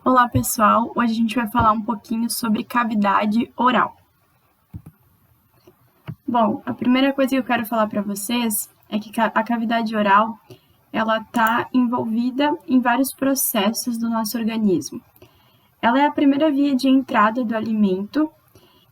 Olá, pessoal! Hoje a gente vai falar um pouquinho sobre cavidade oral. Bom, a primeira coisa que eu quero falar para vocês é que a cavidade oral ela está envolvida em vários processos do nosso organismo. Ela é a primeira via de entrada do alimento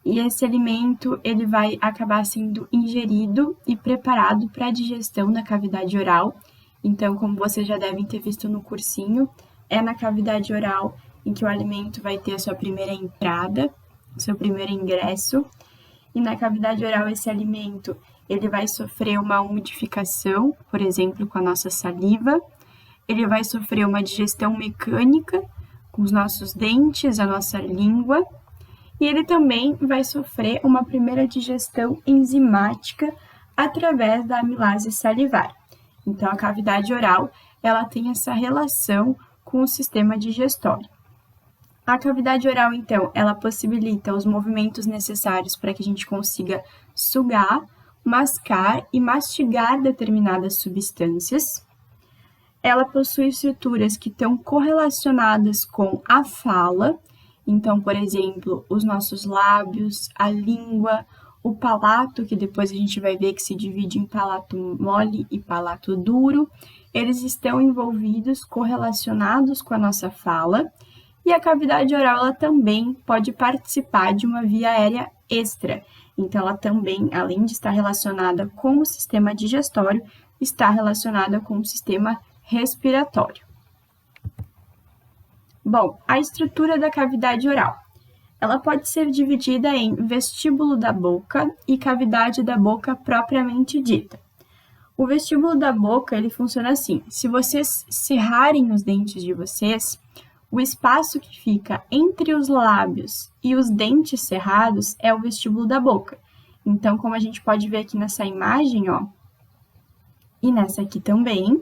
e esse alimento ele vai acabar sendo ingerido e preparado para a digestão na cavidade oral. Então, como vocês já devem ter visto no cursinho, é na cavidade oral em que o alimento vai ter a sua primeira entrada, seu primeiro ingresso, e na cavidade oral esse alimento ele vai sofrer uma umidificação, por exemplo, com a nossa saliva, ele vai sofrer uma digestão mecânica com os nossos dentes, a nossa língua, e ele também vai sofrer uma primeira digestão enzimática através da amilase salivar. Então, a cavidade oral, ela tem essa relação com o sistema digestório. A cavidade oral, então, ela possibilita os movimentos necessários para que a gente consiga sugar, mascar e mastigar determinadas substâncias. Ela possui estruturas que estão correlacionadas com a fala. Então, por exemplo, os nossos lábios, a língua, o palato, que depois a gente vai ver que se divide em palato mole e palato duro, eles estão envolvidos, correlacionados com a nossa fala. E a cavidade oral ela também pode participar de uma via aérea extra. Então, ela também, além de estar relacionada com o sistema digestório, está relacionada com o sistema respiratório. Bom, a estrutura da cavidade oral. Ela pode ser dividida em vestíbulo da boca e cavidade da boca propriamente dita. O vestíbulo da boca, ele funciona assim. Se vocês cerrarem os dentes de vocês, o espaço que fica entre os lábios e os dentes cerrados é o vestíbulo da boca. Então, como a gente pode ver aqui nessa imagem, ó, e nessa aqui também,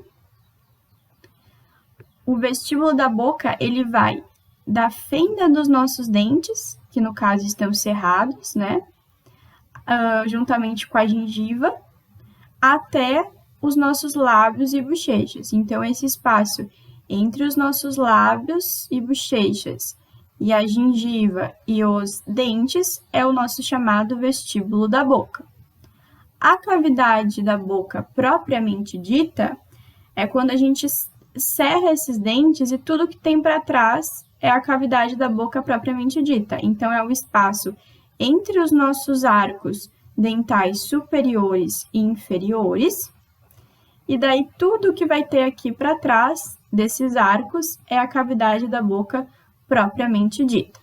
o vestíbulo da boca, ele vai da fenda dos nossos dentes, que no caso estão cerrados, né, juntamente com a gengiva, até os nossos lábios e bochechas. Então, esse espaço entre os nossos lábios e bochechas e a gengiva e os dentes é o nosso chamado vestíbulo da boca. A cavidade da boca propriamente dita é quando a gente cerra esses dentes e tudo que tem para trás é a cavidade da boca propriamente dita. Então, é o espaço entre os nossos arcos dentais superiores e inferiores. E daí, tudo que vai ter aqui para trás desses arcos é a cavidade da boca propriamente dita.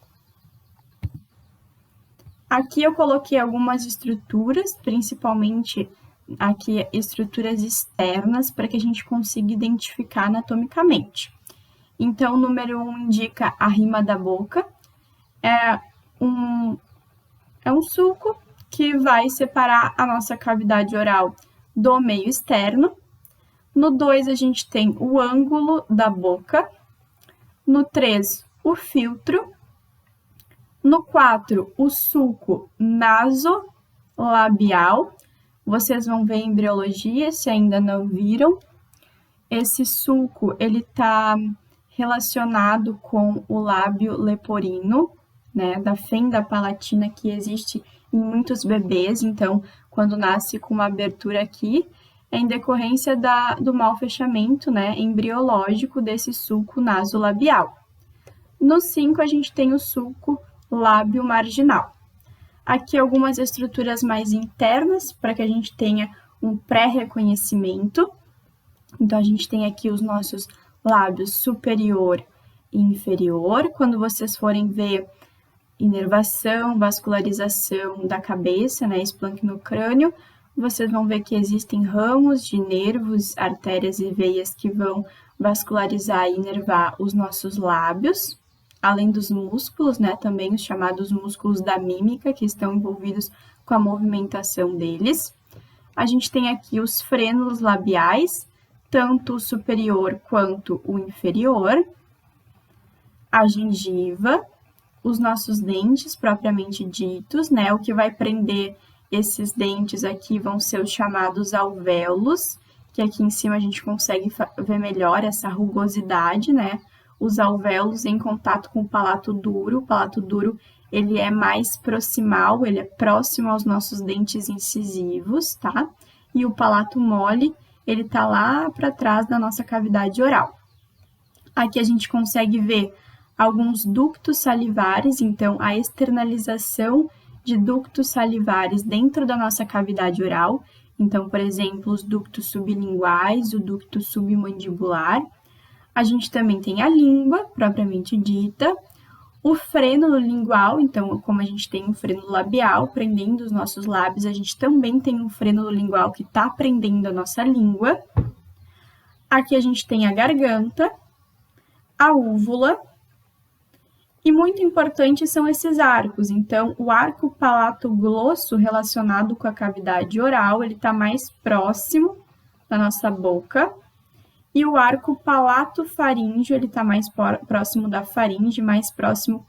Aqui eu coloquei algumas estruturas, principalmente aqui estruturas externas, para que a gente consiga identificar anatomicamente. Então, o número 1 indica a rima da boca, é um sulco que vai separar a nossa cavidade oral do meio externo. No 2, a gente tem o ângulo da boca. No 3, o filtro. No 4, o sulco nasolabial. Vocês vão ver em embriologia, se ainda não viram. Esse sulco, ele está relacionado com o lábio leporino, né, da fenda palatina que existe em muitos bebês. Então, quando nasce com uma abertura aqui, é em decorrência do mau fechamento, né, embriológico desse sulco nasolabial. No 5, a gente tem o sulco lábio marginal. Aqui algumas estruturas mais internas, para que a gente tenha um pré-reconhecimento. Então, a gente tem aqui os nossos lábios superior e inferior. Quando vocês forem ver inervação, vascularização da cabeça, né, esplanque no crânio, vocês vão ver que existem ramos de nervos, artérias e veias que vão vascularizar e inervar os nossos lábios, além dos músculos, né, também os chamados músculos da mímica, que estão envolvidos com a movimentação deles. A gente tem aqui os frênulos labiais, tanto o superior quanto o inferior, a gengiva, os nossos dentes propriamente ditos, né, o que vai prender esses dentes aqui vão ser os chamados alvéolos, que aqui em cima a gente consegue ver melhor essa rugosidade, né, os alvéolos em contato com o palato duro. O palato duro, ele é mais proximal, ele é próximo aos nossos dentes incisivos, tá? E o palato mole, ele tá lá para trás da nossa cavidade oral. Aqui a gente consegue ver alguns ductos salivares, então a externalização de ductos salivares dentro da nossa cavidade oral. Então, por exemplo, os ductos sublinguais, o ducto submandibular. A gente também tem a língua, propriamente dita, o frênulo lingual, então, como a gente tem um frênulo labial prendendo os nossos lábios, a gente também tem um frênulo lingual que está prendendo a nossa língua. Aqui a gente tem a garganta, a úvula, e muito importante são esses arcos. Então, o arco palato-glosso relacionado com a cavidade oral, ele está mais próximo da nossa boca. E o arco palato-faríngeo, ele está mais próximo da faringe, mais próximo,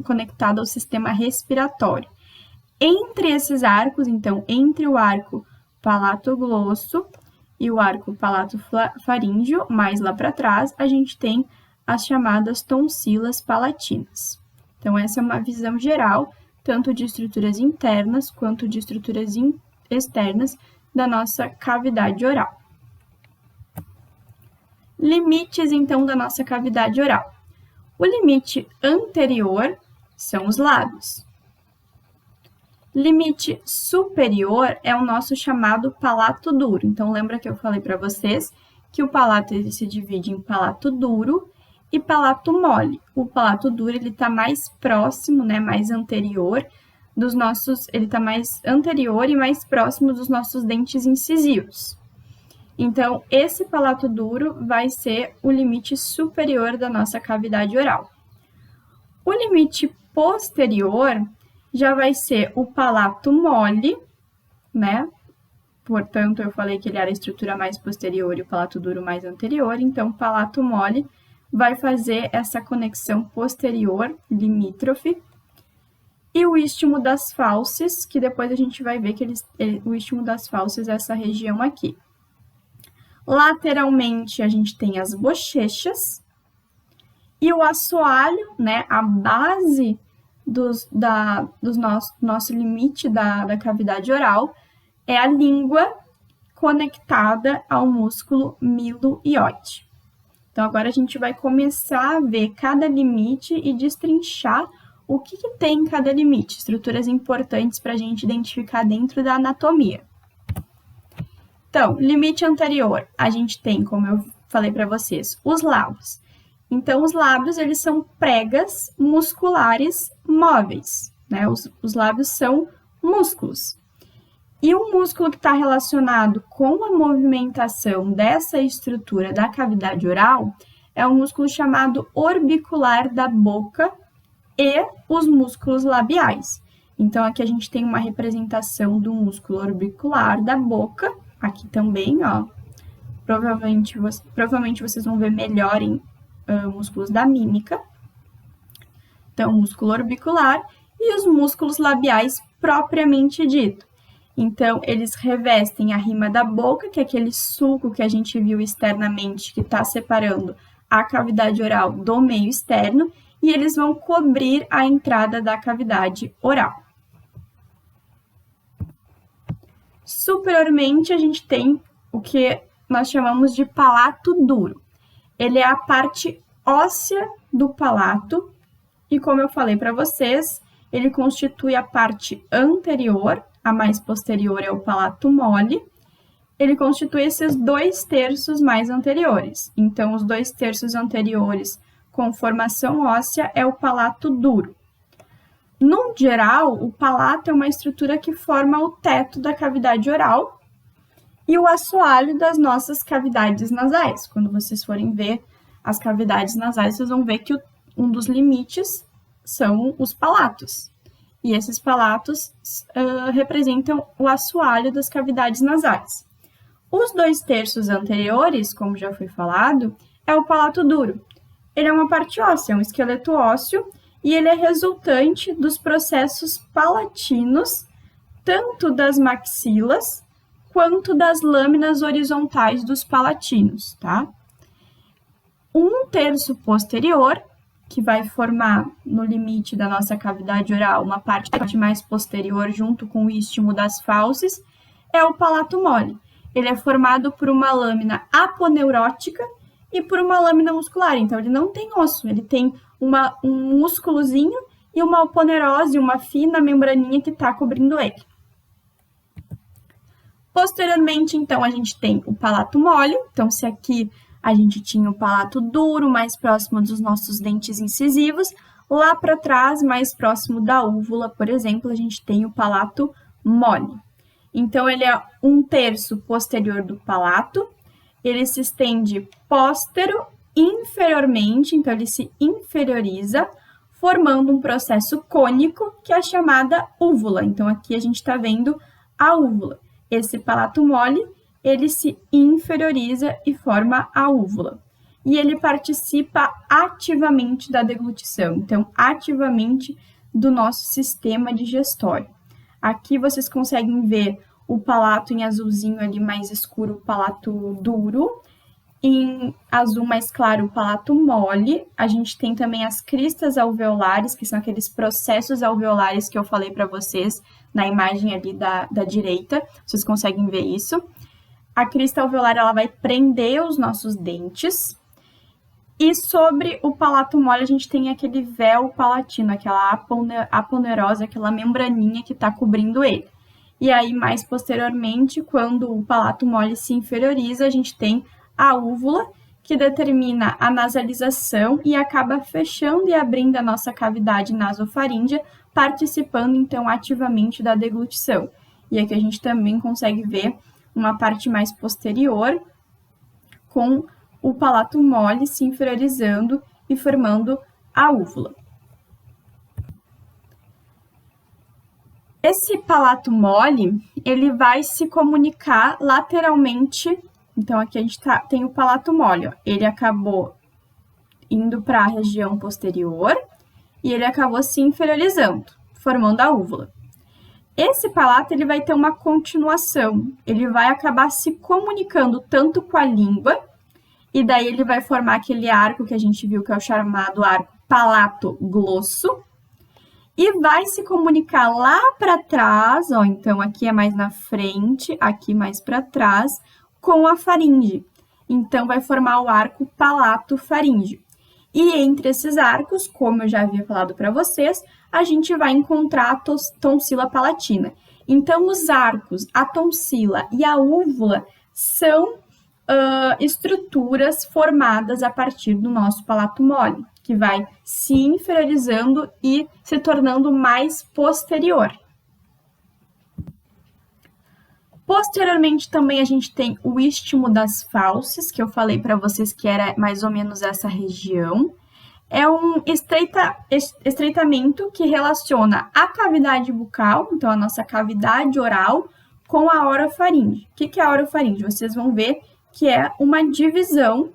conectado ao sistema respiratório. Entre esses arcos, então, entre o arco palato-glosso e o arco palato-faríngeo, mais lá para trás, a gente tem as chamadas tonsilas palatinas. Então, essa é uma visão geral, tanto de estruturas internas quanto de estruturas externas da nossa cavidade oral. Limites, então, da nossa cavidade oral. O limite anterior são os lábios. Limite superior é o nosso chamado palato duro. Então, lembra que eu falei para vocês que o palato ele se divide em palato duro e palato mole. O palato duro ele está mais próximo, né, mais anterior dos nossos, ele está mais anterior e mais próximo dos nossos dentes incisivos. Então, esse palato duro vai ser o limite superior da nossa cavidade oral. O limite posterior já vai ser o palato mole, né? Portanto, eu falei que ele era a estrutura mais posterior e o palato duro mais anterior, então o palato mole vai fazer essa conexão posterior limítrofe. E o istmo das fauces, que depois a gente vai ver que o istmo das fauces é essa região aqui. Lateralmente, a gente tem as bochechas e o assoalho, né, a base do nosso limite da cavidade oral é a língua conectada ao músculo milo-ióide. Então, agora a gente vai começar a ver cada limite e destrinchar o que tem em cada limite, estruturas importantes para a gente identificar dentro da anatomia. Então, limite anterior, a gente tem, como eu falei para vocês, os lábios. Então, os lábios, eles são pregas musculares móveis, né? Os lábios são músculos. E o músculo que está relacionado com a movimentação dessa estrutura da cavidade oral é o músculo chamado orbicular da boca e os músculos labiais. Então, aqui a gente tem uma representação do músculo orbicular da boca, aqui também, ó. Provavelmente vocês vão ver melhor em músculos da mímica. Então, músculo orbicular e os músculos labiais propriamente dito. Então, eles revestem a rima da boca, que é aquele sulco que a gente viu externamente, que está separando a cavidade oral do meio externo, e eles vão cobrir a entrada da cavidade oral. Superiormente, a gente tem o que nós chamamos de palato duro. Ele é a parte óssea do palato, e como eu falei para vocês, ele constitui a parte anterior, a mais posterior é o palato mole, ele constitui esses 2/3 mais anteriores. Então, os 2/3 anteriores com formação óssea é o palato duro. No geral, o palato é uma estrutura que forma o teto da cavidade oral e o assoalho das nossas cavidades nasais. Quando vocês forem ver as cavidades nasais, vocês vão ver que um dos limites são os palatos. E esses palatos representam o assoalho das cavidades nasais. Os 2/3 anteriores, como já foi falado, é o palato duro. Ele é uma parte óssea, um esqueleto ósseo, e ele é resultante dos processos palatinos, tanto das maxilas quanto das lâminas horizontais dos palatinos, tá? um terço posterior, que vai formar, no limite da nossa cavidade oral, uma parte mais posterior junto com o istmo das fauces, é o palato mole. Ele é formado por uma lâmina aponeurótica e por uma lâmina muscular. Então, ele não tem osso, ele tem um músculozinho e uma aponeurose, uma fina membraninha que está cobrindo ele. Posteriormente, então, a gente tem o palato mole. Então, se aqui a gente tinha o palato duro, mais próximo dos nossos dentes incisivos, lá para trás, mais próximo da úvula, por exemplo, a gente tem o palato mole. Então, ele é um terço posterior do palato, ele se estende póstero inferiormente, então ele se inferioriza, formando um processo cônico, que é a chamada úvula. Então, aqui a gente está vendo a úvula. Esse palato mole, ele se inferioriza e forma a úvula. E ele participa ativamente da deglutição, então, ativamente do nosso sistema digestório. Aqui vocês conseguem ver o palato em azulzinho ali mais escuro, o palato duro. Em azul mais claro, o palato mole. A gente tem também as cristas alveolares, que são aqueles processos alveolares que eu falei para vocês na imagem ali da direita. Vocês conseguem ver isso. A crista alveolar, ela vai prender os nossos dentes. E sobre o palato mole, a gente tem aquele véu palatino, aquela aponeurose, aquela membraninha que está cobrindo ele. E aí, mais posteriormente, quando o palato mole se inferioriza, a gente tem a úvula, que determina a nasalização e acaba fechando e abrindo a nossa cavidade nasofaríngea, participando, então, ativamente da deglutição. E aqui a gente também consegue ver uma parte mais posterior, com o palato mole se inferiorizando e formando a úvula. Esse palato mole, ele vai se comunicar lateralmente. Então, aqui a gente tem o palato mole, ó. Ele acabou indo para a região posterior e ele acabou se inferiorizando, formando a úvula. Esse palato, ele vai ter uma continuação, ele vai acabar se comunicando tanto com a língua, e daí ele vai formar aquele arco que a gente viu, que é o chamado arco palato-glosso, e vai se comunicar lá para trás, ó, então aqui é mais na frente, aqui mais para trás, com a faringe. Então, vai formar o arco palato-faríngeo. E entre esses arcos, como eu já havia falado para vocês, a gente vai encontrar a tonsila palatina. Então, os arcos, a tonsila e a úvula são estruturas formadas a partir do nosso palato mole, que vai se inferiorizando e se tornando mais posterior. Posteriormente, também a gente tem o istmo das fauces, que eu falei para vocês que era mais ou menos essa região. É um estreitamento que relaciona a cavidade bucal, então a nossa cavidade oral, com a orofaringe. O que é a orofaringe? Vocês vão ver que é uma divisão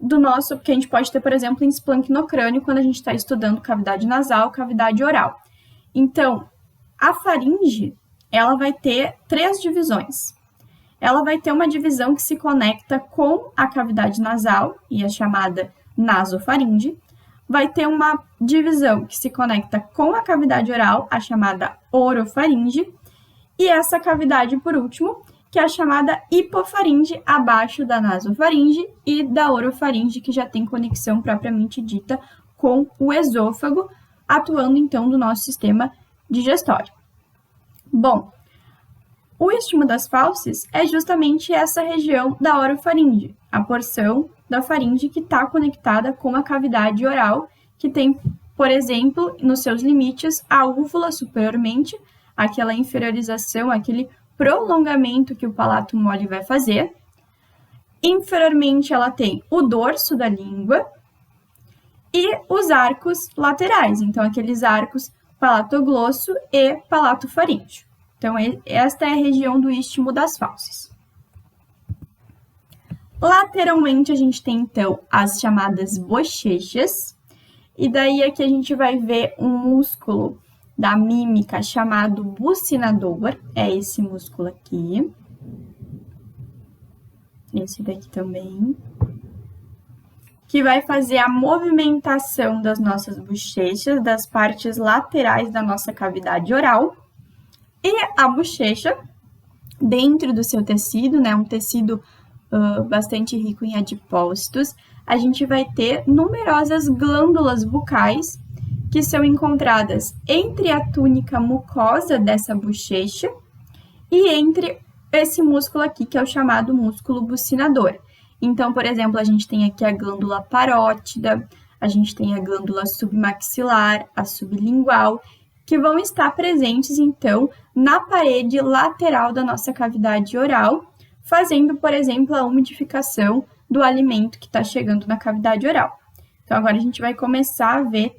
do nosso, que a gente pode ter, por exemplo, em esplancnocrânio, quando a gente está estudando cavidade nasal, cavidade oral. Então, a faringe, ela vai ter 3 divisões. Ela vai ter uma divisão que se conecta com a cavidade nasal, e é chamada nasofaringe. Vai ter uma divisão que se conecta com a cavidade oral, a chamada orofaringe. E essa cavidade, por último, que é a chamada hipofaringe, abaixo da nasofaringe e da orofaringe, que já tem conexão propriamente dita com o esôfago, atuando então no nosso sistema digestório. Bom, o istmo das fauces é justamente essa região da orofaringe, a porção da faringe que está conectada com a cavidade oral, que tem, por exemplo, nos seus limites, a úvula superiormente, aquela inferiorização, aquele prolongamento que o palato mole vai fazer. Inferiormente, ela tem o dorso da língua e os arcos laterais, então aqueles arcos palatoglosso e palatofaríngeo. Então, esta é a região do istmo das fauces. Lateralmente, a gente tem, então, as chamadas bochechas, e daí aqui a gente vai ver um músculo da mímica chamado bucinador, é esse músculo aqui. Esse daqui também. que vai fazer a movimentação das nossas bochechas, das partes laterais da nossa cavidade oral. E a bochecha, dentro do seu tecido, né, um tecido bastante rico em adipócitos, a gente vai ter numerosas glândulas bucais que são encontradas entre a túnica mucosa dessa bochecha e entre esse músculo aqui, que é o chamado músculo bucinador. Então, por exemplo, a gente tem aqui a glândula parótida, a gente tem a glândula submaxilar, a sublingual, que vão estar presentes, então, na parede lateral da nossa cavidade oral, fazendo, por exemplo, a umidificação do alimento que está chegando na cavidade oral. Então, agora a gente vai começar a ver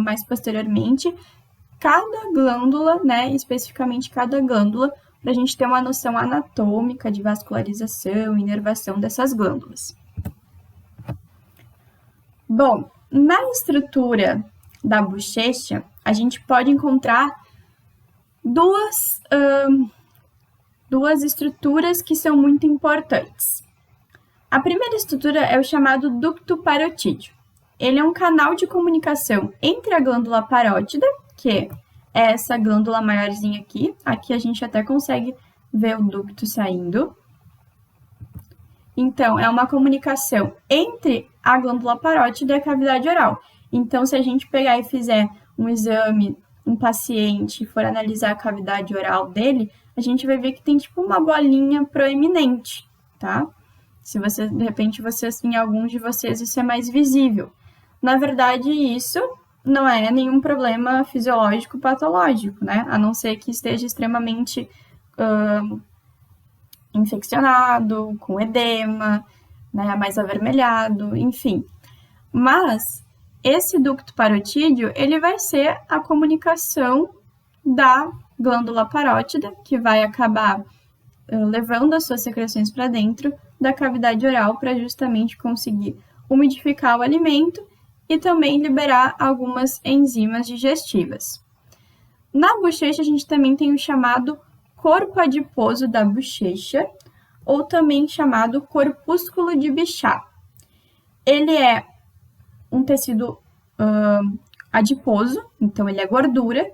mais posteriormente cada glândula, né, especificamente cada glândula, para a gente ter uma noção anatômica de vascularização e inervação dessas glândulas. Bom, na estrutura da bochecha, a gente pode encontrar duas estruturas que são muito importantes. A primeira estrutura é o chamado ducto parotídeo. Ele é um canal de comunicação entre a glândula parótida, que é essa glândula maiorzinha aqui. Aqui a gente até consegue ver o ducto saindo. Então, é uma comunicação entre a glândula parótida e a cavidade oral. Então, se a gente pegar e fizer um exame, um paciente, for analisar a cavidade oral dele, a gente vai ver que tem tipo uma bolinha proeminente, tá? Se você, de repente, em alguns de vocês isso é mais visível. Na verdade, isso não é nenhum problema fisiológico patológico, né? A não ser que esteja extremamente infeccionado, com edema, né? Mais avermelhado, enfim. Mas esse ducto parotídeo, ele vai ser a comunicação da glândula parótida, que vai acabar levando as suas secreções para dentro da cavidade oral para justamente conseguir umidificar o alimento e também liberar algumas enzimas digestivas. Na bochecha, a gente também tem o chamado corpo adiposo da bochecha, ou também chamado corpúsculo de Bichat. Ele é um tecido adiposo, então ele é gordura,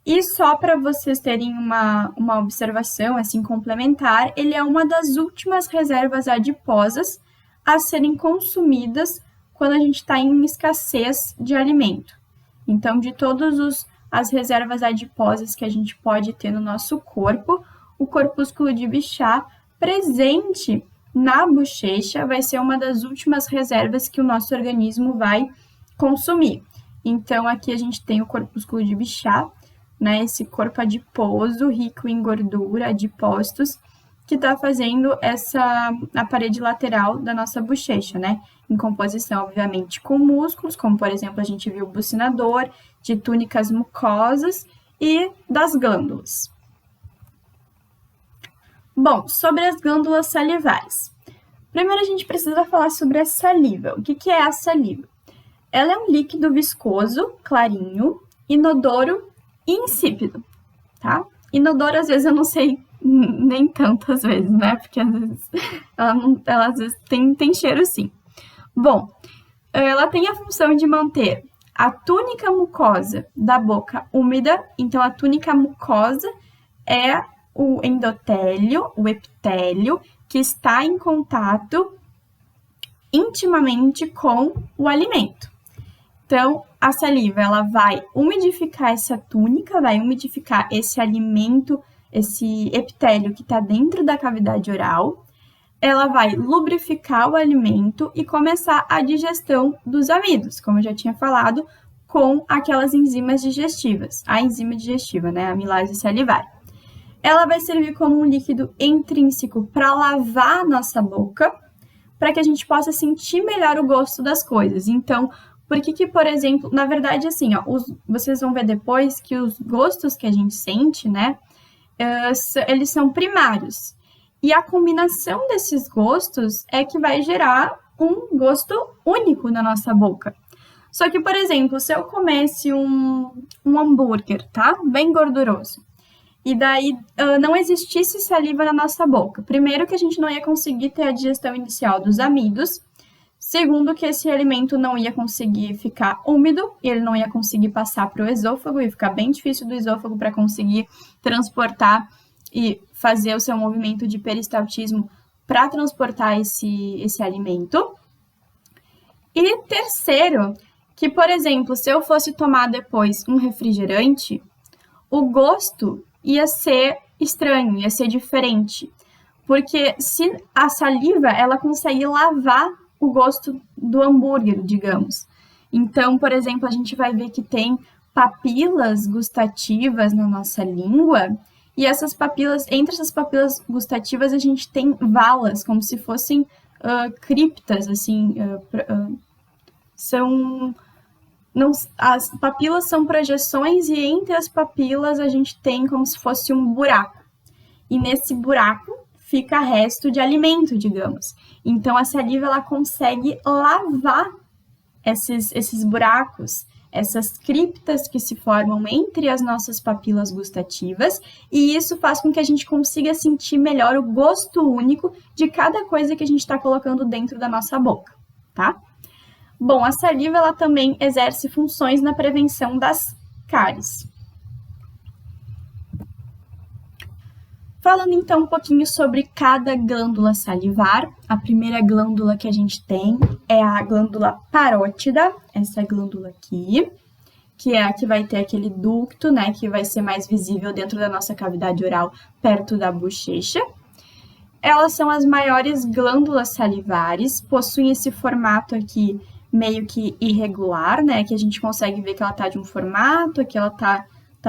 e só para vocês terem uma observação assim complementar, ele é uma das últimas reservas adiposas a serem consumidas quando a gente está em escassez de alimento. Então, de todas as reservas adiposas que a gente pode ter no nosso corpo, o corpúsculo de Bichat presente na bochecha vai ser uma das últimas reservas que o nosso organismo vai consumir. Então, aqui a gente tem o corpúsculo de Bichat, né, esse corpo adiposo, rico em gordura, adipócitos, que está fazendo a parede lateral da nossa bochecha, né, em composição, obviamente, com músculos, como, por exemplo, a gente viu o bucinador, de túnicas mucosas e das glândulas. Bom, sobre as glândulas salivares. Primeiro, a gente precisa falar sobre a saliva. O que é a saliva? Ela é um líquido viscoso, clarinho, inodoro e insípido, tá? Inodoro, às vezes, eu não sei nem tanto, às vezes, né? Porque, às vezes, ela às vezes, tem cheiro, sim. Bom, ela tem a função de manter a túnica mucosa da boca úmida. Então, a túnica mucosa é o endotélio, o epitélio, que está em contato intimamente com o alimento. Então, a saliva, ela vai umidificar essa túnica, vai umidificar esse alimento, esse epitélio que está dentro da cavidade oral. Ela vai lubrificar o alimento e começar a digestão dos amidos, como eu já tinha falado, com aquelas enzimas digestivas. A enzima digestiva, né, a amilase salivar. Ela vai servir como um líquido intrínseco para lavar a nossa boca, para que a gente possa sentir melhor o gosto das coisas. Então, por que, por exemplo, na verdade, assim, ó, vocês vão ver depois que os gostos que a gente sente, né, eles são primários. E a combinação desses gostos é que vai gerar um gosto único na nossa boca. Só que, por exemplo, se eu comesse um hambúrguer, tá? Bem gorduroso. E daí não existisse saliva na nossa boca. Primeiro que a gente não ia conseguir ter a digestão inicial dos amidos. Segundo, que esse alimento não ia conseguir ficar úmido, ele não ia conseguir passar para o esôfago, ia ficar bem difícil do esôfago para conseguir transportar e fazer o seu movimento de peristaltismo para transportar esse alimento. E terceiro, que, por exemplo, se eu fosse tomar depois um refrigerante, o gosto ia ser estranho, ia ser diferente. Porque se a saliva, ela consegue lavar o gosto do hambúrguer, digamos. Então, por exemplo, a gente vai ver que tem papilas gustativas na nossa língua, e essas papilas, entre essas papilas gustativas, a gente tem valas, como se fossem criptas, assim, as papilas são projeções, e entre as papilas a gente tem como se fosse um buraco. E nesse buraco fica resto de alimento, digamos. Então, a saliva, ela consegue lavar esses buracos, essas criptas que se formam entre as nossas papilas gustativas, e isso faz com que a gente consiga sentir melhor o gosto único de cada coisa que a gente está colocando dentro da nossa boca, tá? Bom, a saliva, ela também exerce funções na prevenção das cáries. Falando então um pouquinho sobre cada glândula salivar, a primeira glândula que a gente tem é a glândula parótida, essa glândula aqui, que é a que vai ter aquele ducto, né, que vai ser mais visível dentro da nossa cavidade oral, perto da bochecha. Elas são as maiores glândulas salivares, possuem esse formato aqui meio que irregular, né, que a gente consegue ver que ela tá de um formato, aqui ela tá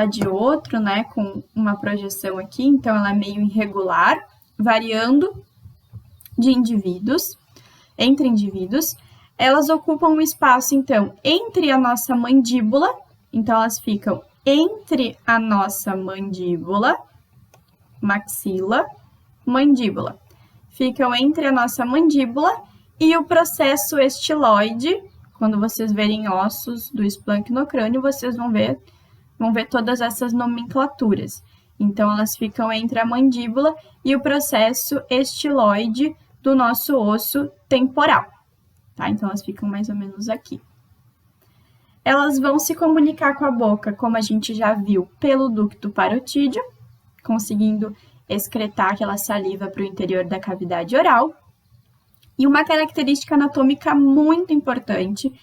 de outro, né, com uma projeção aqui, então ela é meio irregular, variando entre indivíduos. Elas ocupam um espaço, então, entre a nossa mandíbula, então elas ficam entre a nossa mandíbula, maxila, mandíbula. Ficam entre a nossa mandíbula e o processo estiloide. Quando vocês verem ossos do esplancnocrânio, vocês vão ver todas essas nomenclaturas. Então, elas ficam entre a mandíbula e o processo estiloide do nosso osso temporal, tá? Então, elas ficam mais ou menos aqui. Elas vão se comunicar com a boca, como a gente já viu, pelo ducto parotídeo, conseguindo excretar aquela saliva para o interior da cavidade oral. E uma característica anatômica muito importante,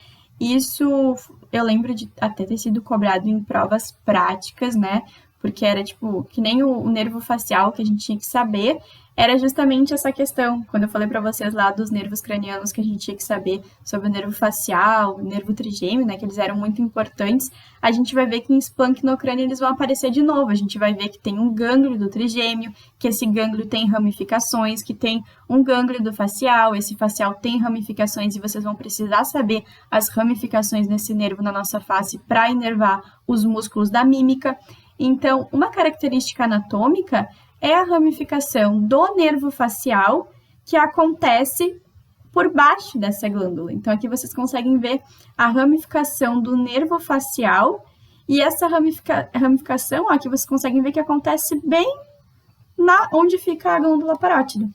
isso eu lembro de até ter sido cobrado em provas práticas, né? Porque era tipo, que nem o nervo facial que a gente tinha que saber, era justamente essa questão. Quando eu falei para vocês lá dos nervos cranianos que a gente tinha que saber sobre o nervo facial, o nervo trigêmeo, né? Que eles eram muito importantes, a gente vai ver que em esplancnocrânio eles vão aparecer de novo. A gente vai ver que tem um gânglio do trigêmeo, que esse gânglio tem ramificações, que tem um gânglio do facial, esse facial tem ramificações, e vocês vão precisar saber as ramificações nesse nervo na nossa face para inervar os músculos da mímica. Então, uma característica anatômica é a ramificação do nervo facial que acontece por baixo dessa glândula. Então, aqui vocês conseguem ver a ramificação do nervo facial, e essa ramificação, aqui vocês conseguem ver que acontece bem onde fica a glândula parótida.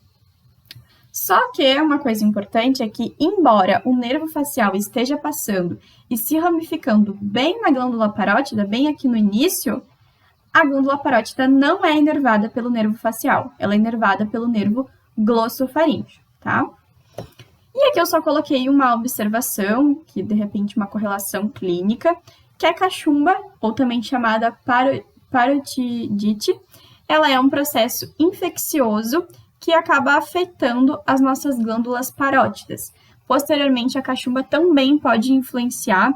Só que uma coisa importante é que, embora o nervo facial esteja passando e se ramificando bem na glândula parótida, bem aqui no início, a glândula parótida não é inervada pelo nervo facial, ela é inervada pelo nervo glossofaríngeo, tá? E aqui eu só coloquei uma observação, que de repente uma correlação clínica, que a cachumba, ou também chamada parotidite, ela é um processo infeccioso que acaba afetando as nossas glândulas parótidas. Posteriormente, a cachumba também pode influenciar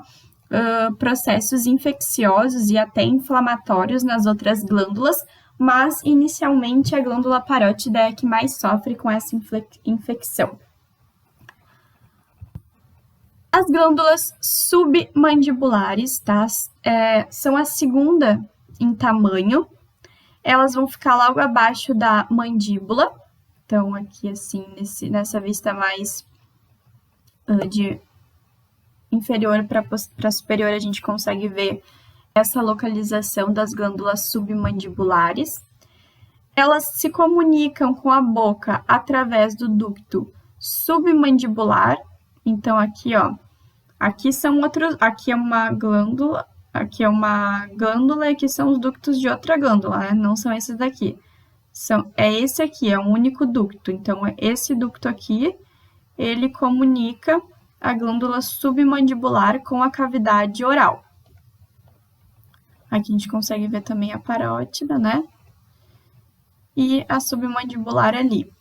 processos infecciosos e até inflamatórios nas outras glândulas, mas inicialmente a glândula parótida é a que mais sofre com essa infecção. As glândulas submandibulares, tá? São a segunda em tamanho. Elas vão ficar logo abaixo da mandíbula. Então, aqui assim, nessa vista mais de inferior para superior, a gente consegue ver essa localização das glândulas submandibulares. Elas se comunicam com a boca através do ducto submandibular. Então, aqui, ó, aqui são outros, aqui é uma glândula e aqui são os ductos de outra glândula, né? Não são esses daqui. É esse aqui, é um único ducto. Então, esse ducto aqui, ele comunica a glândula submandibular com a cavidade oral. Aqui a gente consegue ver também a parótida, né? E a submandibular ali.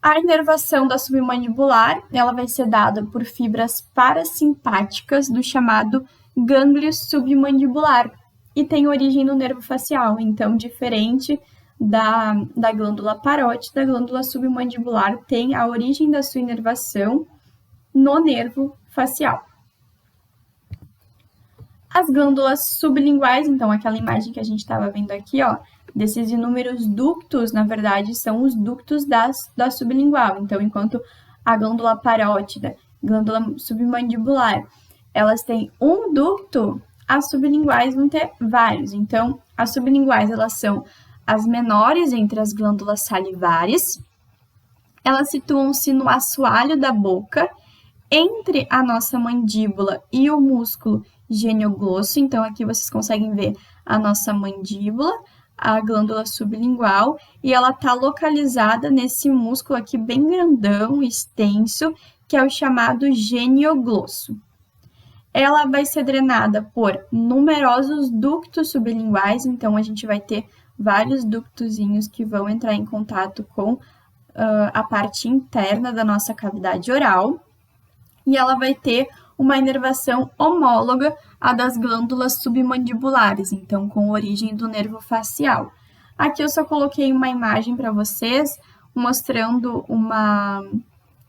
A inervação da submandibular, ela vai ser dada por fibras parasimpáticas do chamado gânglio submandibular e tem origem no nervo facial. Então, diferente da glândula parótida, a glândula submandibular tem a origem da sua inervação no nervo facial. As glândulas sublinguais, então aquela imagem que a gente estava vendo aqui, ó, desses inúmeros ductos, na verdade, são os ductos da sublingual. Então, enquanto a glândula parótida, glândula submandibular, elas têm um ducto, as sublinguais vão ter vários. Então, as sublinguais, elas são as menores entre as glândulas salivares. Elas situam-se no assoalho da boca, entre a nossa mandíbula e o músculo genioglosso. Então, aqui vocês conseguem ver a nossa mandíbula, a glândula sublingual, e ela está localizada nesse músculo aqui bem grandão, extenso, que é o chamado genioglosso. Ela vai ser drenada por numerosos ductos sublinguais, então a gente vai ter vários ductozinhos que vão entrar em contato com a parte interna da nossa cavidade oral, e ela vai ter uma inervação homóloga à das glândulas submandibulares, então com origem do nervo facial. Aqui eu só coloquei uma imagem para vocês, mostrando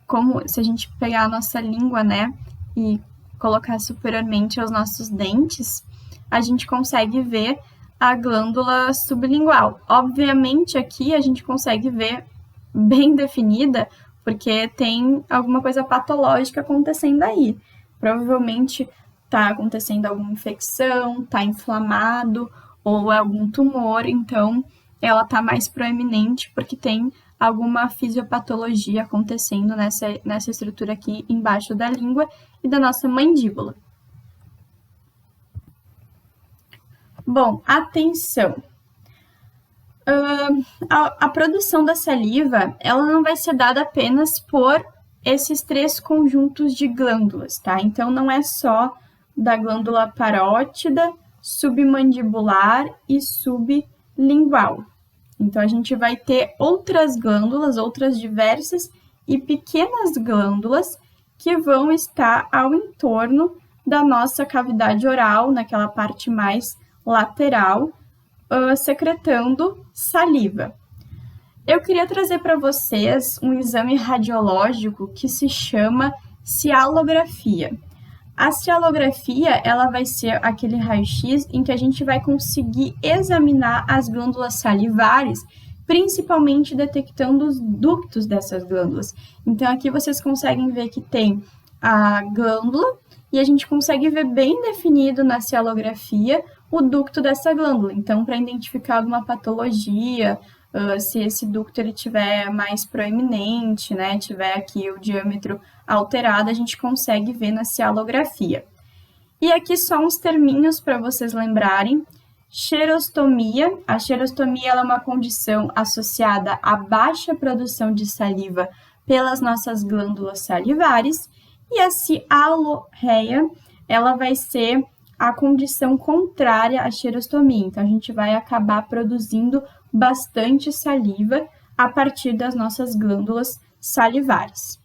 como se a gente pegar a nossa língua, né, e colocar superiormente aos nossos dentes, a gente consegue ver a glândula sublingual. Obviamente aqui a gente consegue ver bem definida, porque tem alguma coisa patológica acontecendo aí. Provavelmente está acontecendo alguma infecção, está inflamado ou algum tumor, então ela está mais proeminente porque tem alguma fisiopatologia acontecendo nessa estrutura aqui embaixo da língua e da nossa mandíbula. Bom, atenção! A produção da saliva, ela não vai ser dada apenas por esses três conjuntos de glândulas, tá? Então, não é só da glândula parótida, submandibular e sublingual. Então, a gente vai ter outras glândulas, outras diversas e pequenas glândulas que vão estar ao entorno da nossa cavidade oral, naquela parte mais lateral, secretando saliva. Eu queria trazer para vocês um exame radiológico que se chama cialografia. A cialografia, ela vai ser aquele raio-x em que a gente vai conseguir examinar as glândulas salivares, principalmente detectando os ductos dessas glândulas. Então, aqui vocês conseguem ver que tem a glândula e a gente consegue ver bem definido na cialografia o ducto dessa glândula. Então, para identificar alguma patologia, se esse ducto ele tiver mais proeminente, né, tiver aqui o diâmetro alterado, a gente consegue ver na cialografia. E aqui só uns terminhos para vocês lembrarem. Xerostomia. A xerostomia ela é uma condição associada à baixa produção de saliva pelas nossas glândulas salivares. E a cialorreia, ela vai ser a condição contrária à xerostomia. Então, a gente vai acabar produzindo bastante saliva a partir das nossas glândulas salivares.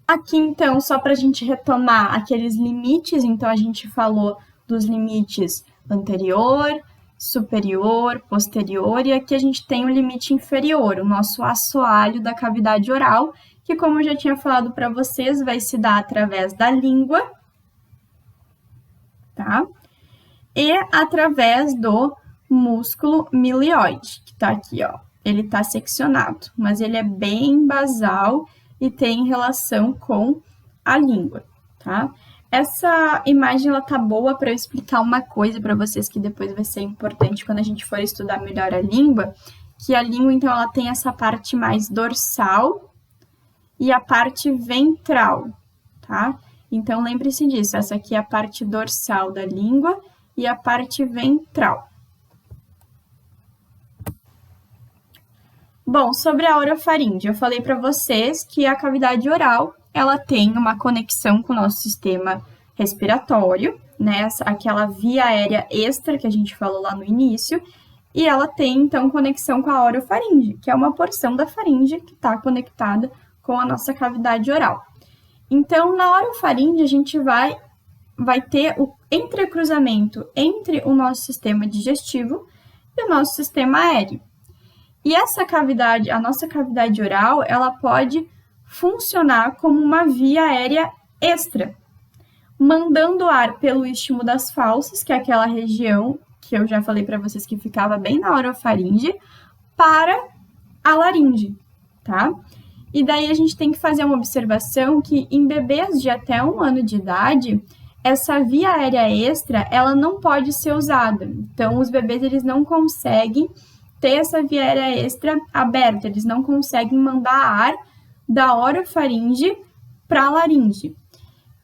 Aqui, então, só para a gente retomar aqueles limites, então a gente falou dos limites anterior, superior, posterior, e aqui a gente tem o limite inferior, o nosso assoalho da cavidade oral, que, como eu já tinha falado para vocês, vai se dar através da língua, tá? E através do músculo milioide, que tá aqui, ó. Ele tá seccionado, mas ele é bem basal e tem relação com a língua, tá? Essa imagem, ela tá boa para eu explicar uma coisa para vocês que depois vai ser importante quando a gente for estudar melhor a língua, que a língua, então, ela tem essa parte mais dorsal e a parte ventral, tá? Então, lembre-se disso, essa aqui é a parte dorsal da língua e a parte ventral. Bom, sobre a orofaringe, eu falei para vocês que a cavidade oral, ela tem uma conexão com o nosso sistema respiratório, né? Aquela via aérea extra que a gente falou lá no início, e ela tem, então, conexão com a orofaringe, que é uma porção da faringe que está conectada com a nossa cavidade oral. Então, na orofaringe, a gente vai ter o entrecruzamento entre o nosso sistema digestivo e o nosso sistema aéreo. E essa cavidade, a nossa cavidade oral, ela pode funcionar como uma via aérea extra, mandando ar pelo istmo das fauces, que é aquela região que eu já falei para vocês que ficava bem na orofaringe, para a laringe, tá? E daí a gente tem que fazer uma observação que em bebês de até 1 ano de idade, essa via aérea extra, ela não pode ser usada. Então, os bebês, eles não conseguem ter essa via aérea extra aberta, eles não conseguem mandar ar da orofaringe para a laringe,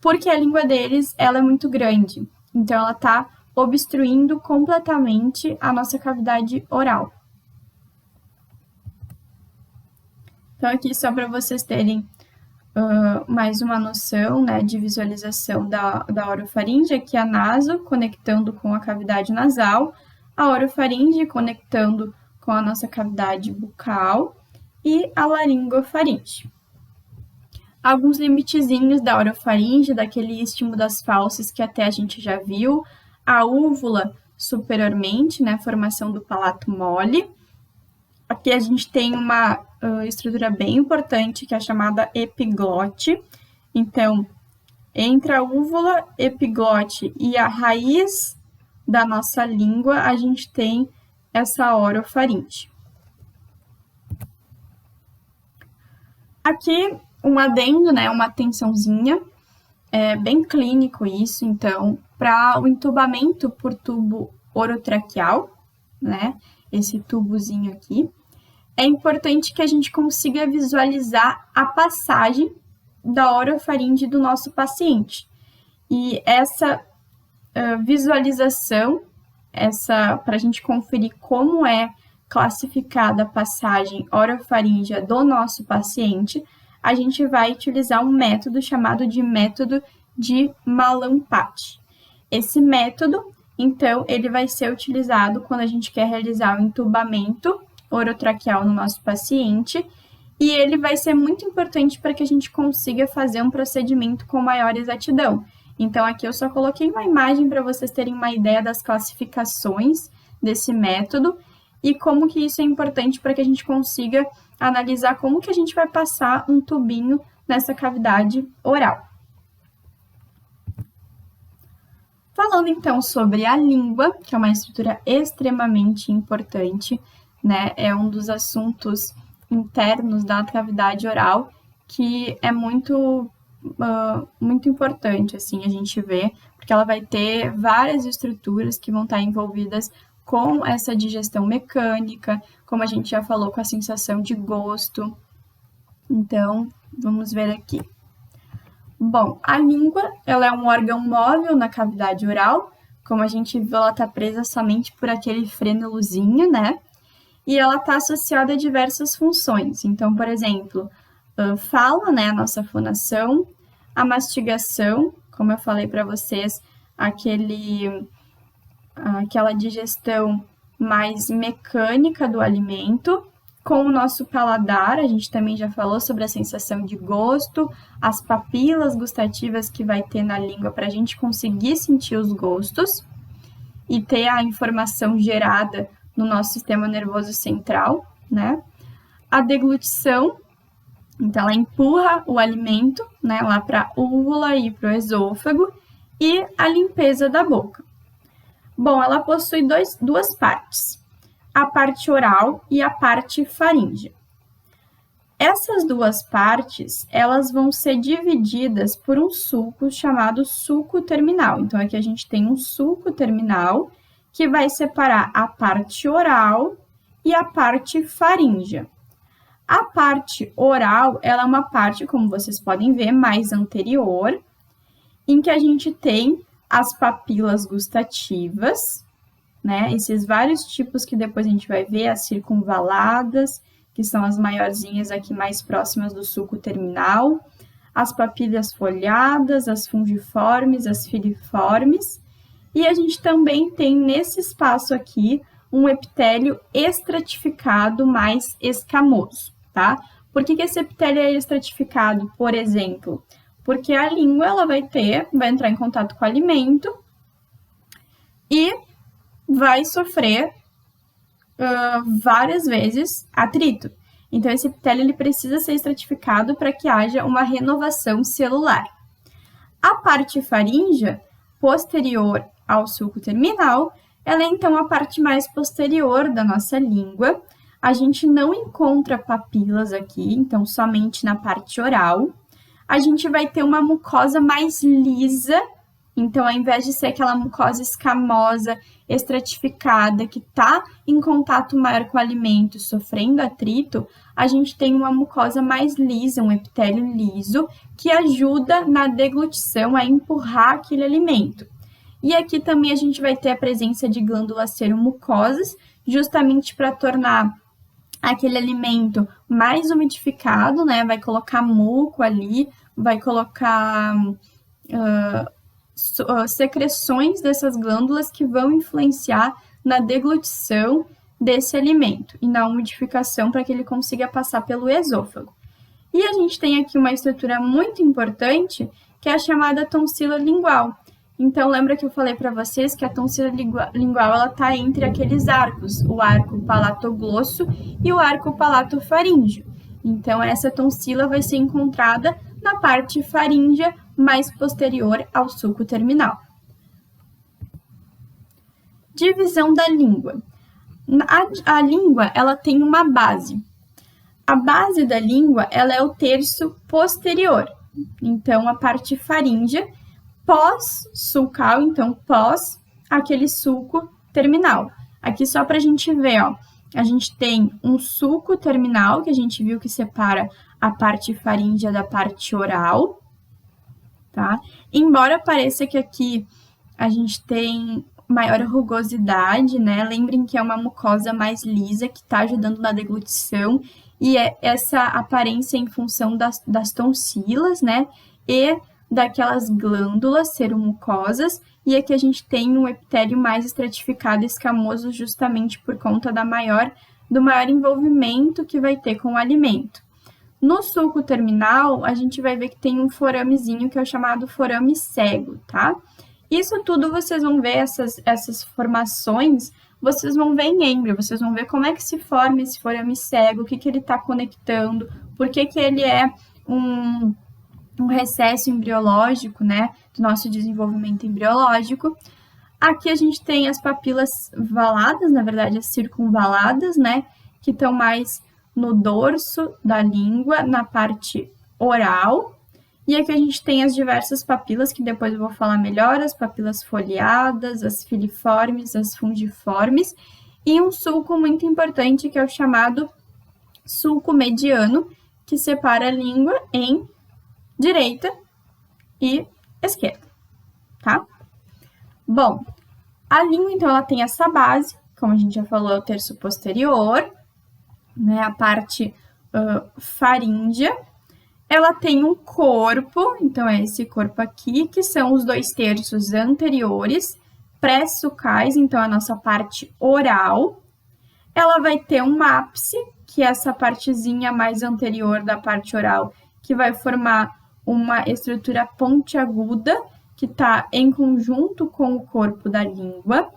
porque a língua deles, ela é muito grande, então ela está obstruindo completamente a nossa cavidade oral. Então, aqui só para vocês terem mais uma noção, né, de visualização da orofaringe, aqui a naso conectando com a cavidade nasal, a orofaringe conectando com a nossa cavidade bucal e a laringofaringe. Alguns limitezinhos da orofaringe, daquele istmo das fauces que até a gente já viu, a úvula superiormente, né, formação do palato mole. Aqui a gente tem uma estrutura bem importante que é chamada epiglote. Então, entre a úvula, epiglote e a raiz da nossa língua, a gente tem essa orofaringe. Aqui, um adendo, né, uma atençãozinha, é bem clínico isso, então, para o entubamento por tubo orotraqueal, né, esse tubozinho aqui, é importante que a gente consiga visualizar a passagem da orofaringe do nosso paciente. E essa visualização, para a gente conferir como é classificada a passagem orofaríngea do nosso paciente, a gente vai utilizar um método chamado de método de Mallampati. Esse método, então, ele vai ser utilizado quando a gente quer realizar o entubamento orotraqueal no nosso paciente, e ele vai ser muito importante para que a gente consiga fazer um procedimento com maior exatidão. Então, aqui eu só coloquei uma imagem para vocês terem uma ideia das classificações desse método e como que isso é importante para que a gente consiga analisar como que a gente vai passar um tubinho nessa cavidade oral. Falando, então, sobre a língua, que é uma estrutura extremamente importante, né? É um dos assuntos internos da cavidade oral que é muito importante, assim, a gente vê, porque ela vai ter várias estruturas que vão estar envolvidas com essa digestão mecânica, como a gente já falou, com a sensação de gosto. Então, vamos ver aqui. Bom, a língua, ela é um órgão móvel na cavidade oral, como a gente viu, ela está presa somente por aquele frênulozinho, né? E ela está associada a diversas funções. Então, por exemplo, fala, né, a nossa fonação, a mastigação, como eu falei para vocês, aquela digestão mais mecânica do alimento, com o nosso paladar, a gente também já falou sobre a sensação de gosto, as papilas gustativas que vai ter na língua para a gente conseguir sentir os gostos e ter a informação gerada no nosso sistema nervoso central, né? A deglutição, então ela empurra o alimento, né, lá para a úvula e para o esôfago, e a limpeza da boca. Bom, ela possui duas partes, a parte oral e a parte faríngea. Essas duas partes, elas vão ser divididas por um sulco chamado sulco terminal. Então, aqui a gente tem um sulco terminal que vai separar a parte oral e a parte faríngea. A parte oral, ela é uma parte, como vocês podem ver, mais anterior, em que a gente tem as papilas gustativas, né? Esses vários tipos que depois a gente vai ver, as circunvaladas, que são as maiorzinhas aqui mais próximas do sulco terminal, as papilas folhadas, as fungiformes, as filiformes, e a gente também tem nesse espaço aqui um epitélio estratificado mais escamoso, tá? Por que esse epitélio é estratificado, por exemplo? Porque a língua ela vai entrar em contato com o alimento e vai sofrer várias vezes atrito. Então, esse epitélio ele precisa ser estratificado para que haja uma renovação celular. A parte faríngea, posterior ao sulco terminal, ela é então a parte mais posterior da nossa língua. A gente não encontra papilas aqui, então somente na parte oral. A gente vai ter uma mucosa mais lisa, então ao invés de ser aquela mucosa escamosa, estratificada, que está em contato maior com o alimento, sofrendo atrito, a gente tem uma mucosa mais lisa, um epitélio liso, que ajuda na deglutição, a empurrar aquele alimento. E aqui também a gente vai ter a presença de glândulas seromucosas, justamente para tornar aquele alimento mais umidificado, né? Vai colocar muco ali, vai colocar secreções dessas glândulas que vão influenciar na deglutição desse alimento e na umidificação para que ele consiga passar pelo esôfago. E a gente tem aqui uma estrutura muito importante, que é a chamada tonsila lingual. Então, lembra que eu falei para vocês que a tonsila lingual ela está entre aqueles arcos, o arco palatoglosso e o arco palatofaríngeo. Então, essa tonsila vai ser encontrada na parte faríngea mais posterior ao sulco terminal. Divisão da língua. A língua ela tem uma base. A base da língua ela é o terço posterior. Então, a parte faríngea pós-sulcal, então pós aquele sulco terminal. Aqui só para a gente ver, ó, a gente tem um sulco terminal, que a gente viu que separa a parte faríngea da parte oral, tá? Embora pareça que aqui a gente tem maior rugosidade, né? Lembrem que é uma mucosa mais lisa, que está ajudando na deglutição, e é essa aparência em função das tonsilas, né? E daquelas glândulas seromucosas, e aqui a gente tem um epitélio mais estratificado e escamoso justamente por conta do maior envolvimento que vai ter com o alimento. No sulco terminal, a gente vai ver que tem um foramezinho que é o chamado forame cego, tá? Isso tudo vocês vão ver, essas formações, vocês vão ver em êmbrio, vocês vão ver como é que se forma esse forame cego, o que ele está conectando, por que ele é um recesso embriológico, né, do nosso desenvolvimento embriológico. Aqui a gente tem as papilas valadas, na verdade as circunvaladas, né, que estão mais no dorso da língua, na parte oral. E aqui a gente tem as diversas papilas, que depois eu vou falar melhor, as papilas foliadas, as filiformes, as fungiformes, e um sulco muito importante, que é o chamado sulco mediano, que separa a língua em direita e esquerda, tá? Bom, a língua, então, ela tem essa base, como a gente já falou, é o terço posterior, né, a parte faríngea. Ela tem um corpo, então é esse corpo aqui, que são os 2 terços anteriores, pré-sucais, então a nossa parte oral. Ela vai ter um ápice, que é essa partezinha mais anterior da parte oral, que vai formar uma estrutura pontiaguda, que está em conjunto com o corpo da língua.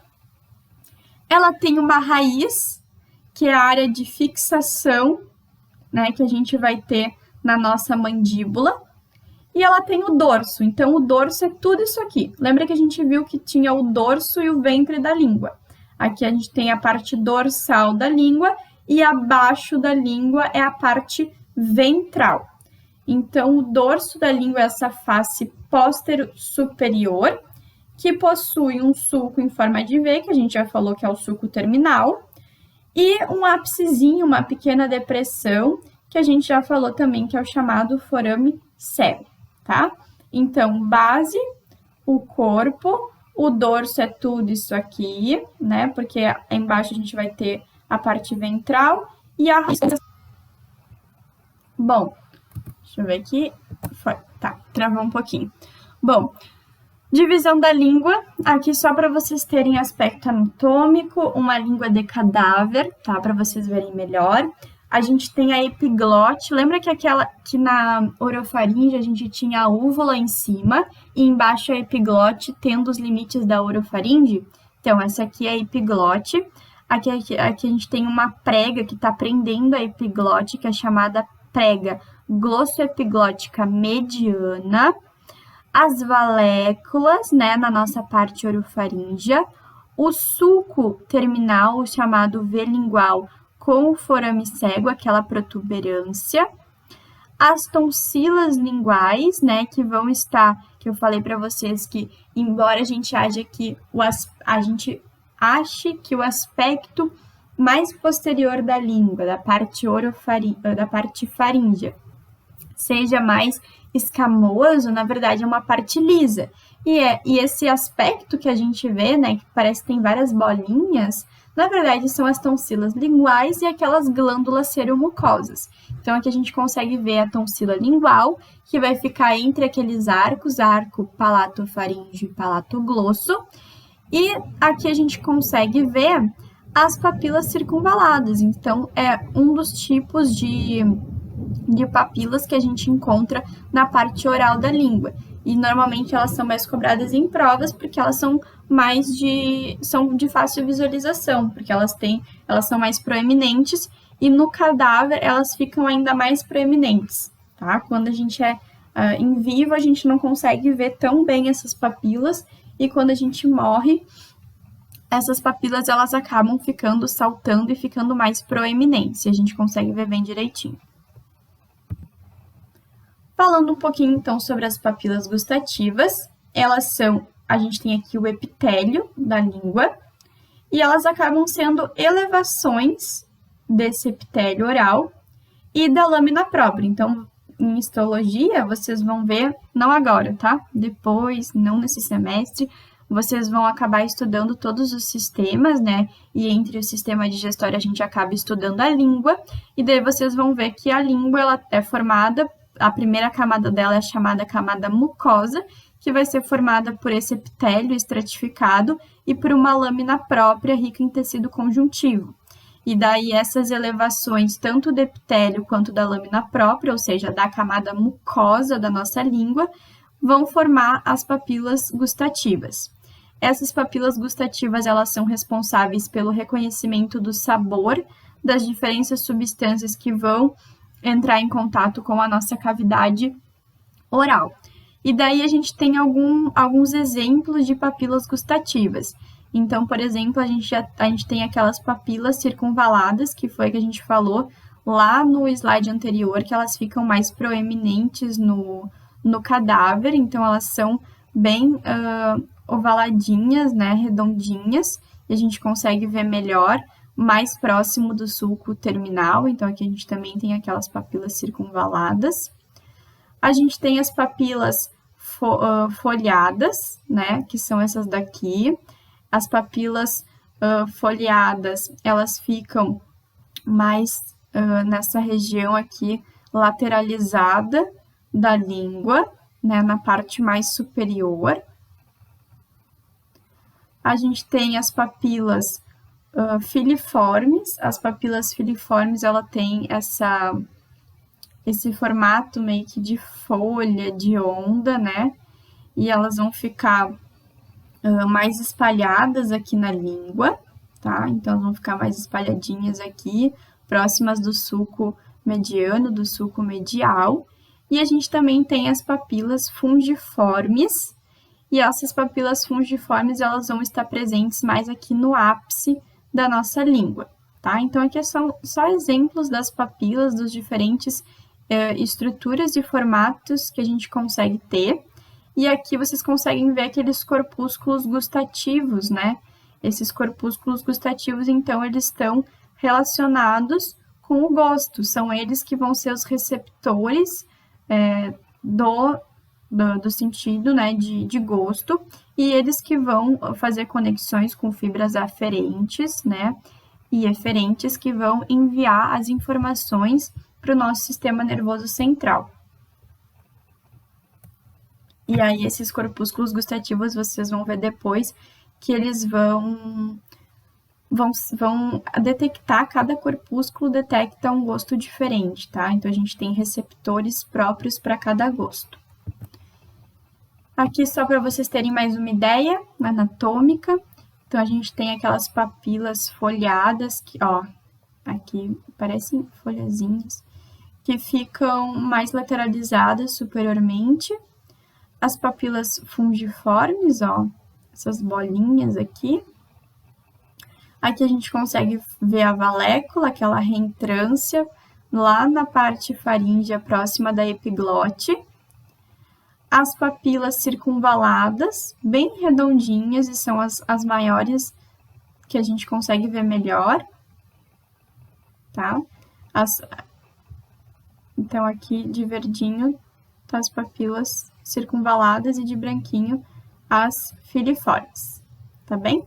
Ela tem uma raiz, que é a área de fixação, né, que a gente vai ter na nossa mandíbula. E ela tem o dorso, então o dorso é tudo isso aqui. Lembra que a gente viu que tinha o dorso e o ventre da língua? Aqui a gente tem a parte dorsal da língua e abaixo da língua é a parte ventral. Então, o dorso da língua é essa face póstero-superior, que possui um sulco em forma de V, que a gente já falou que é o sulco terminal, e um ápicezinho, uma pequena depressão, que a gente já falou também, que é o chamado forame cego, tá? Então, base, o corpo, o dorso é tudo isso aqui, né? Porque embaixo a gente vai ter a parte ventral e a raiz. Bom, deixa eu ver aqui. Foi. Tá, travou um pouquinho. Bom, divisão da língua, aqui só para vocês terem aspecto anatômico, uma língua de cadáver, tá? Para vocês verem melhor. A gente tem a epiglote, lembra que na orofaringe a gente tinha a úvula em cima e embaixo a epiglote, tendo os limites da orofaringe? Então, essa aqui é a epiglote. Aqui a gente tem uma prega que está prendendo a epiglote, que é chamada prega glossoepiglótica mediana. As valéculas, né, na nossa parte orofaríngea, o sulco terminal, o chamado V lingual, com o forame cego, aquela protuberância, as tonsilas linguais, né, que vão estar, que eu falei para vocês que, embora a gente ache que o aspecto mais posterior da língua, da parte faríngea, seja mais escamoso, na verdade é uma parte lisa. E esse aspecto que a gente vê, né, que parece que tem várias bolinhas, na verdade são as tonsilas linguais e aquelas glândulas seromucosas. Então aqui a gente consegue ver a tonsila lingual, que vai ficar entre aqueles arcos, arco palatofaríngeo e palatoglosso. E aqui a gente consegue ver as papilas circunvaladas. Então é um dos tipos de papilas que a gente encontra na parte oral da língua. E normalmente elas são mais cobradas em provas porque elas são de fácil visualização, porque elas são mais proeminentes e no cadáver elas ficam ainda mais proeminentes, tá? Quando a gente é em vivo, a gente não consegue ver tão bem essas papilas e quando a gente morre, essas papilas elas acabam ficando saltando e ficando mais proeminentes, e a gente consegue ver bem direitinho. Falando um pouquinho, então, sobre as papilas gustativas, a gente tem aqui o epitélio da língua, e elas acabam sendo elevações desse epitélio oral e da lâmina própria. Então, em histologia, vocês vão ver, não agora, tá? Depois, não nesse semestre, vocês vão acabar estudando todos os sistemas, né? E entre o sistema digestório a gente acaba estudando a língua, e daí vocês vão ver que a língua ela é formada. A primeira camada dela é chamada camada mucosa, que vai ser formada por esse epitélio estratificado e por uma lâmina própria rica em tecido conjuntivo. E daí essas elevações, tanto do epitélio quanto da lâmina própria, ou seja, da camada mucosa da nossa língua, vão formar as papilas gustativas. Essas papilas gustativas, elas são responsáveis pelo reconhecimento do sabor das diferentes substâncias que vão entrar em contato com a nossa cavidade oral. E daí a gente tem alguns exemplos de papilas gustativas. Então, por exemplo, a gente tem aquelas papilas circunvaladas, que foi que a gente falou lá no slide anterior, que elas ficam mais proeminentes no cadáver, então elas são bem ovaladinhas, né, redondinhas, e a gente consegue ver melhor mais próximo do sulco terminal, então aqui a gente também tem aquelas papilas circunvaladas. A gente tem as papilas folhadas, né, que são essas daqui. As papilas folhadas, elas ficam mais nessa região aqui lateralizada da língua, né, na parte mais superior. A gente tem as papilas filiformes. As papilas filiformes, ela tem esse formato meio que de folha, de onda, né? E elas vão ficar mais espalhadas aqui na língua, tá? Então, elas vão ficar mais espalhadinhas aqui, próximas do sulco mediano, do sulco medial. E a gente também tem as papilas fungiformes, e essas papilas fungiformes, elas vão estar presentes mais aqui no ápice da nossa língua, tá? Então, aqui são só exemplos das papilas, dos diferentes estruturas e formatos que a gente consegue ter. E aqui vocês conseguem ver aqueles corpúsculos gustativos, né? Esses corpúsculos gustativos, então, eles estão relacionados com o gosto. São eles que vão ser os receptores do sentido, né, de gosto, e eles que vão fazer conexões com fibras aferentes, né, e eferentes que vão enviar as informações para o nosso sistema nervoso central. E aí, esses corpúsculos gustativos, vocês vão ver depois que eles vão detectar, cada corpúsculo detecta um gosto diferente, tá? Então, a gente tem receptores próprios para cada gosto. Aqui, só para vocês terem mais uma ideia anatômica, então, a gente tem aquelas papilas folhadas, que, ó, aqui parecem folhazinhas, que ficam mais lateralizadas superiormente. As papilas fungiformes, ó, essas bolinhas aqui. Aqui a gente consegue ver a valécula, aquela reentrância, lá na parte faríngea próxima da epiglote. As papilas circunvaladas, bem redondinhas, e são as maiores que a gente consegue ver melhor, tá? Então, aqui de verdinho, tá as papilas circunvaladas e de branquinho as filiformes, tá bem?